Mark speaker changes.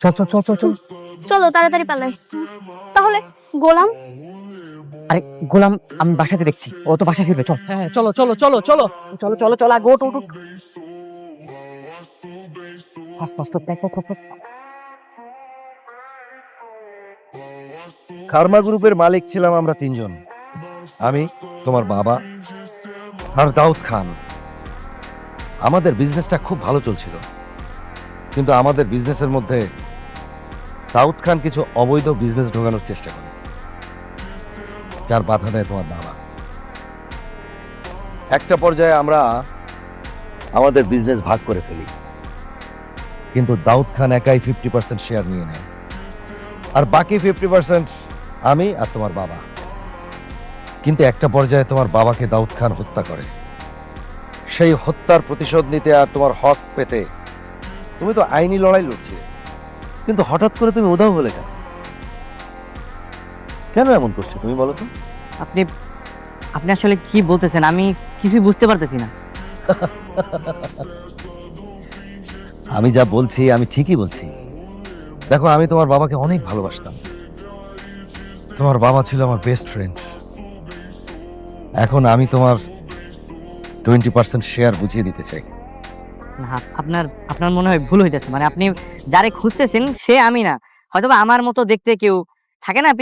Speaker 1: চল চল চল চল চল।
Speaker 2: চলো তাড়াতাড়ি পালাই। তাহলে গোলাম?
Speaker 1: আরে গোলাম আমি বাসাতে দেখছি, ও তো বাসা ফিরবে। চল
Speaker 3: হ্যাঁ চলো চলো চলো চলো।
Speaker 1: চলো চলো চলো, আগে ওঠ ওঠ ওঠ। ফাস্ট ফাস্ট দেখ দেখ দেখ।
Speaker 4: খারমা গ্রুপের মালিক ছিলাম আমরা তিনজন, আমি, তোমার বাবা আর দাউদ খান। আমাদের বিজনেসটা খুব ভালো চলছিল, কিন্তু আমাদের বিজনেসের মধ্যে দাউদ খান কিছু অবৈধ বিজনেস ঢোকানোর চেষ্টা করে, যার বাধা দেয় তোমার বাবা। একটা পর্যায়ে আমরা আমাদের বিজনেস ভাগ করে ফেলি, কিন্তু দাউদ খান একাই 50% শেয়ার নিয়ে নেয়, আর বাকি 50% আমি আর তোমার বাবা। কিন্তু একটা পর্যায়ে তোমার বাবাকে দাউদ খান হত্যা করে। সেই হত্যার প্রতিশোধ নিতে আর তোমার হক পেতে তুমি তো আইনি লড়াই লড়ছিলে, কিন্তু হঠাৎ করে তুমি উধাও হলে কেন? কেন এমন করছো তুমি বলো তো?
Speaker 5: আপনি আপনি আসলে কি বলতেছেন? আমি কিছুই বুঝতে পারতেছি না।
Speaker 4: আমি যা বলছি আমি ঠিকই বলছি। দেখো, আমি তোমার বাবাকে অনেক ভালোবাসতাম, তোমার বাবা ছিল আমার বেস্ট ফ্রেন্ড। এখন আমি তোমার 20% শেয়ার বুঝিয়ে দিতে চাই।
Speaker 5: না, আপনার আপনার মনে হয় ভুল হইতেছে। মানে আপনি যারে খুঁজতেছেন সে আমি না, হয়তোবা আমার মতো দেখতে কেউ থাকে না।